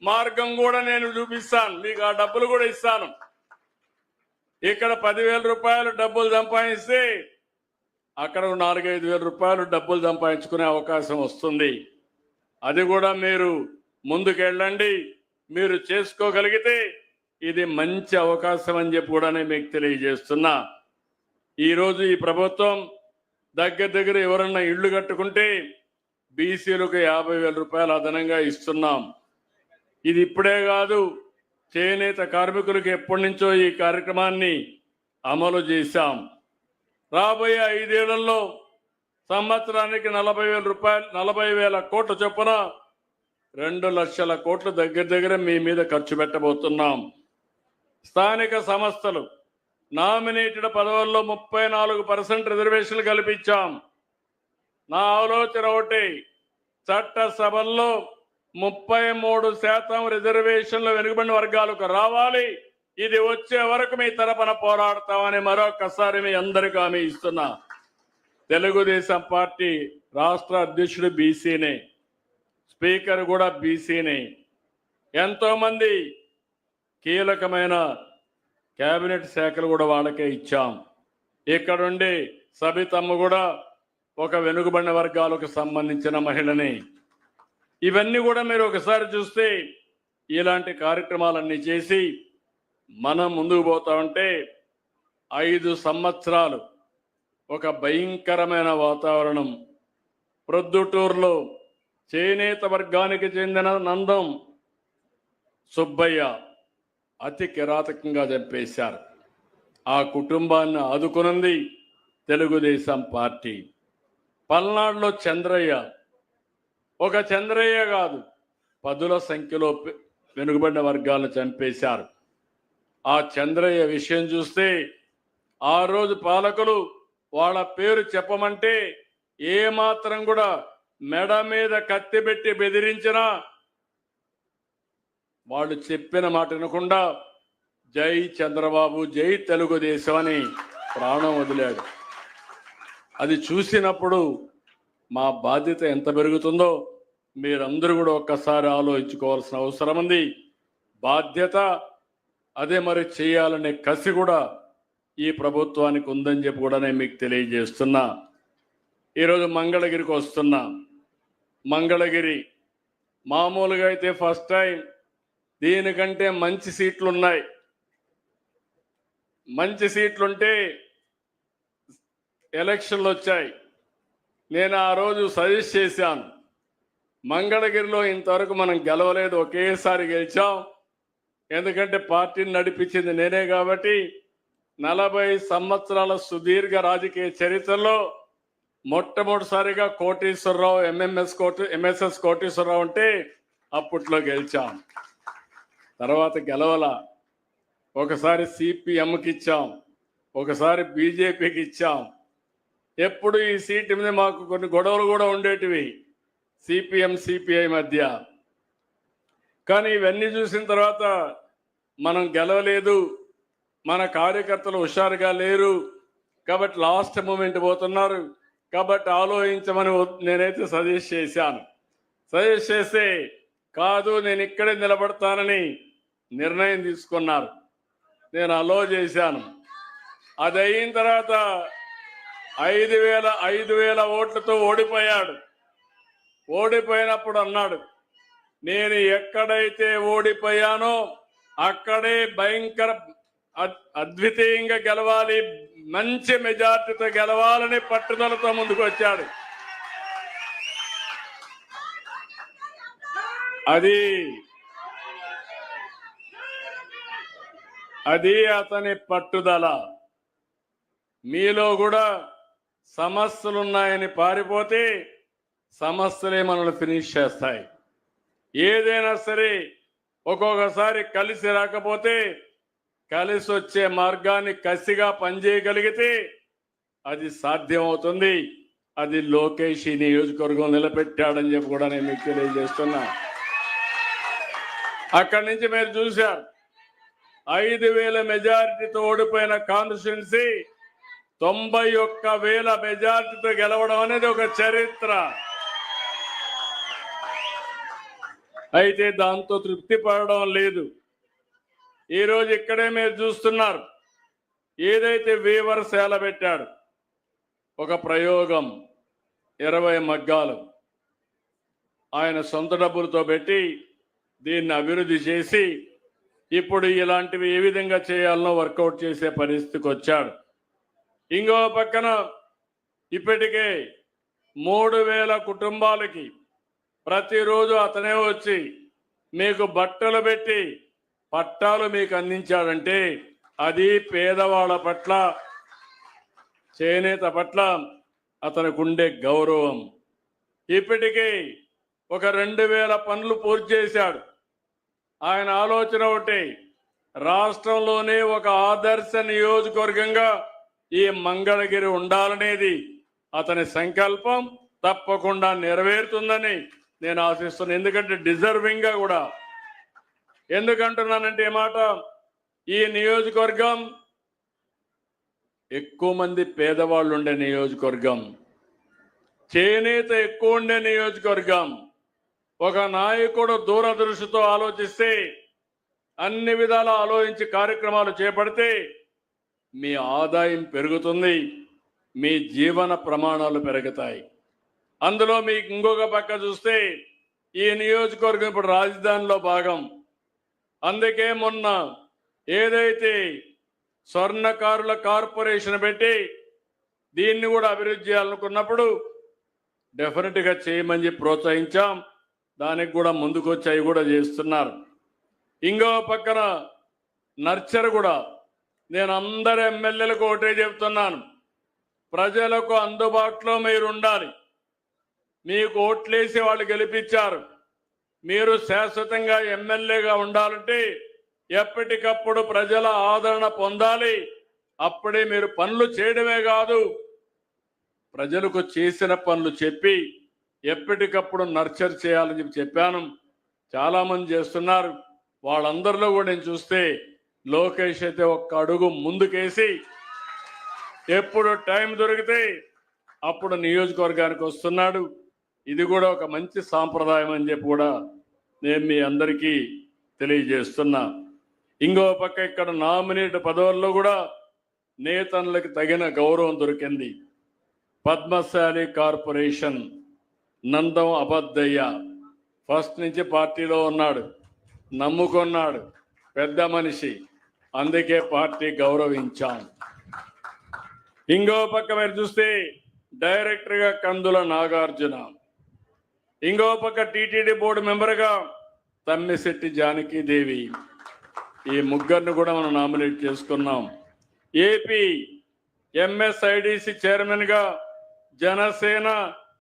మార్గం కూడా నేను చూపిస్తాను, మీకు ఆ డబ్బులు కూడా ఇస్తాను. ఇక్కడ 10,000 రూపాయలు డబ్బులు సంపాదిస్తే అక్కడ 4-5 వేల రూపాయలు డబ్బులు సంపాదించుకునే అవకాశం వస్తుంది. అది కూడా మీరు ముందుకెళ్ళండి. మీరు చేసుకోగలిగితే ఇది మంచి అవకాశం అని చెప్పి కూడా మీకు తెలియజేస్తున్నా. ఈరోజు ఈ ప్రభుత్వం దగ్గర ఎవరన్నా ఇళ్ళు కట్టుకుంటే బీసీలకు 50,000 రూపాయలు అదనంగా ఇస్తున్నాం. ఇది ఇప్పుడే కాదు, చేనేత కార్మికులకు ఎప్పటి నుంచో ఈ కార్యక్రమాన్ని అమలు చేశాం. రాబోయే 5 ఏళ్లలో సంవత్సరానికి 40,000 రూపాయలు 40,000 కోట్ల చొప్పున 2 లక్షల కోట్లు దగ్గర మీ మీద ఖర్చు పెట్టబోతున్నాం. స్థానిక సంస్థలు నామినేటెడ్ పదవుల్లో 34% రిజర్వేషన్లు కల్పించాం. నా ఆలోచన ఒకటి, చట్టసభల్లో 33% రిజర్వేషన్లు వెనుకబడిన వర్గాలకు రావాలి. ఇది వచ్చే వరకు మీ తరపున పోరాడతామని మరొకసారి మీ అందరికీ హామీ ఇస్తున్నా. తెలుగుదేశం పార్టీ రాష్ట్ర అధ్యక్షుడు బీసీనే, స్పీకర్ కూడా బీసీనే. ఎంతో మంది కీలకమైన కేబినెట్ శాఖలు కూడా వాళ్ళకే ఇచ్చాం. ఇక్కడుండి సబితమ్మ కూడా ఒక వెనుకబడిన వర్గాలకు సంబంధించిన మహిళని. ఇవన్నీ కూడా మీరు ఒకసారి చూస్తే ఇలాంటి కార్యక్రమాలన్నీ చేసి మనం ముందుకు పోతా ఉంటే 5 సంవత్సరాలు ఒక భయంకరమైన వాతావరణం. ప్రొద్దుటూరులో చేనేత వర్గానికి చెందిన నందం సుబ్బయ్య అతి కిరాతకంగా చంపేశారు. ఆ కుటుంబాన్ని ఆదుకున్నది తెలుగుదేశం పార్టీ. పల్నాడులో చంద్రయ్య, ఒక చంద్రయ్య కాదు, 10ల సంఖ్యలో వెనుకబడిన వర్గాలను చంపేశారు. ఆ చంద్రయ్య విషయం చూస్తే ఆ రోజు పాలకులు వాళ్ళ పేరు చెప్పమంటే ఏమాత్రం కూడా మెడ మీద కత్తి పెట్టి బెదిరించినా వాళ్ళు చెప్పిన మాట వినకుండా జై చంద్రబాబు, జై తెలుగుదేశం అని ప్రాణం వదిలాడు. అది చూసినప్పుడు మా బాధ్యత ఎంత పెరుగుతుందో మీరందరూ కూడా ఒక్కసారి ఆలోచించుకోవాల్సిన అవసరం ఉంది. బాధ్యత అదే మరి చేయాలనే కసి కూడా ఈ ప్రభుత్వానికి ఉందని చెప్పి కూడా నేను మీకు తెలియజేస్తున్నా. ఈరోజు మంగళగిరికి వస్తున్నా. మంగళగిరి మామూలుగా అయితే ఫస్ట్ టైం, దీనికంటే మంచి సీట్లు ఉన్నాయి. మంచి సీట్లుంటే ఎలక్షన్లు వచ్చాయి. నేను ఆ రోజు సజెస్ట్ చేశాను, మంగళగిరిలో ఇంతవరకు మనం గెలవలేదు, ఒకేసారి గెలిచాం. ఎందుకంటే పార్టీని నడిపించింది నేనే కాబట్టి 40 సంవత్సరాల సుదీర్ఘ రాజకీయ చరిత్రలో మొట్టమొదటిసారిగా కోటేశ్వరరావు ఎంఎస్ఎస్ కోటేశ్వరరావు అంటే అప్పట్లో గెలిచాం. తర్వాత గెలవల. ఒకసారి సిపిఎంకి ఇచ్చాం, ఒకసారి బీజేపీకి ఇచ్చాం. ఎప్పుడు ఈ సీటు మీద మాకు కొన్ని గొడవలు కూడా ఉండేటివి సిపిఎం సిపిఐ మధ్య. కానీ ఇవన్నీ చూసిన తర్వాత మనం గెలవలేదు, మన కార్యకర్తలు హుషారుగా లేరు కాబట్టి లాస్ట్ మూమెంట్ పోతున్నారు కాబట్టి ఆలోచించమని నేనైతే సజెస్ట్ చేశాను. సజెస్ట్ చేస్తే కాదు నేను ఇక్కడే నిలబడతానని నిర్ణయం తీసుకున్నారు. నేను అలో చేశాను. అది అయిన తర్వాత 5,000 ఓట్లతో ఓడిపోయాడు. ఓడిపోయినప్పుడు అన్నాడు, నేను ఎక్కడైతే ఓడిపోయానో అక్కడే భయంకర అద్వితీయంగా గెలవాలి, మంచి మెజార్టీతో గెలవాలని పట్టుదలతో ముందుకు వచ్చాడు. అది అతని పట్టుదల. మీలో కూడా సమస్యలున్నాయని పారిపోతే సమస్యలే మనల్ని ఫినిష్ చేస్తాయి. ఏదైనా సరే ఒక్కొక్కసారి కలిసి రాకపోతే కలిసి వచ్చే మార్గాన్ని కసిగా పనిచేయగలిగితే అది సాధ్యమవుతుంది. అది లోకేష్ ఈ నియోజకవర్గం నిలబెట్టాడని చెప్పి కూడా నేను మీకు తెలియజేస్తున్నా. అక్కడి నుంచి మీరు చూశారు 5,000 మెజారిటీతో ఓడిపోయిన కాన్స్టిట్యున్సీ 91,000 మెజారిటీతో గెలవడం అనేది ఒక చరిత్ర. అయితే దాంతో తృప్తి పడడం లేదు. ఈరోజు ఇక్కడే మీరు చూస్తున్నారు, ఏదైతే వీవర్ శాల పెట్టాడు, ఒక ప్రయోగం 20 మగ్గాలు ఆయన సొంత డబ్బులతో పెట్టి దీన్ని అభివృద్ధి చేసి ఇప్పుడు ఇలాంటివి ఏ విధంగా చేయాలనో వర్కౌట్ చేసే పరిస్థితికి వచ్చాడు. ఇంకో పక్కన ఇప్పటికే 3000 కుటుంబాలకి ప్రతిరోజు అతనే వచ్చి మీకు బట్టలు పెట్టి పట్టాలు మీకు అందించాడంటే అది పేదవాళ్ళ పట్ల, చేనేత పట్ల అతనికి ఉండే గౌరవం. ఇప్పటికీ ఒక 2000 పనులు పూర్తి చేశాడు. ఆయన ఆలోచన ఒకటి, రాష్ట్రంలోనే ఒక ఆదర్శ నియోజకవర్గంగా ఈ మంగళగిరి ఉండాలనేది అతని సంకల్పం. తప్పకుండా నెరవేరుతుందని నేను ఆశిస్తున్నాను. ఎందుకంటే డిజర్వింగ్ గా కూడా. ఎందుకంటున్నానంటే ఈ మాట, ఈ నియోజకవర్గం ఎక్కువ మంది పేదవాళ్ళు ఉండే నియోజకవర్గం, చేనేత ఎక్కువ ఉండే నియోజకవర్గం. ఒక నాయకుడు దూరదృష్టితో ఆలోచిస్తే, అన్ని విధాలా ఆలోచించి కార్యక్రమాలు చేపడితే మీ ఆదాయం పెరుగుతుంది, మీ జీవన ప్రమాణాలు పెరుగుతాయి. అందులో మీకు ఇంకొక పక్క చూస్తే ఈ నియోజకవర్గం ఇప్పుడు రాజధానిలో భాగం. అందుకే మొన్న ఏదైతే స్వర్ణకారుల కార్పొరేషన్ పెట్టి దీన్ని కూడా అభివృద్ధి చేయాలనుకున్నప్పుడు డెఫినెట్గా చేయమని చెప్పి ప్రోత్సహించాం. దానికి కూడా ముందుకొచ్చి అవి కూడా చేస్తున్నారు. ఇంకో పక్కన నర్చర్ కూడా నేను అందరు ఎమ్మెల్యేలకు ఒకటే చెప్తున్నాను, ప్రజలకు అందుబాటులో మీరు ఉండాలి. మీకు ఓట్లేసి వాళ్ళు గెలిపించారు, మీరు శాశ్వతంగా ఎమ్మెల్యేగా ఉండాలంటే ఎప్పటికప్పుడు ప్రజల ఆదరణ పొందాలి. అప్పుడే మీరు పనులు చేయడమే కాదు, ప్రజలకు చేసిన పనులు చెప్పి ఎప్పటికప్పుడు నర్చర్ చేయాలని చెప్పాను. చాలామంది చేస్తున్నారు. వాళ్ళందరిలో కూడా నేను చూస్తే లోకేష్ అయితే ఒక్క అడుగు ముందుకేసి ఎప్పుడు టైం దొరికితే అప్పుడు నియోజకవర్గానికి వస్తున్నాడు. ఇది కూడా ఒక మంచి సాంప్రదాయం అని చెప్పి కూడా నేను మీ అందరికీ తెలియజేస్తున్నా. ఇంకో పక్క ఇక్కడ నామినేట్ పదవుల్లో కూడా నేతలకు తగిన గౌరవం దొరికింది. పద్మశాలి కార్పొరేషన్ నందం అబద్దయ్య ఫస్ట్ నుంచి పార్టీలో ఉన్నాడు, నమ్ముకున్నాడు, పెద్ద మనిషి, అందుకే పార్టీ గౌరవించాం. ఇంకో పక్క మీరు చూస్తే డైరెక్టర్గా కందుల నాగార్జున, ఇంకో పక్క టీటీడీ బోర్డు మెంబర్గా తమ్మిశెట్టి జానకీదేవి. ఈ ముగ్గురిని కూడా మనం నామినేట్ చేసుకున్నాం. ఏపీ ఎంఎస్ఐడిసి చైర్మన్గా జనసేన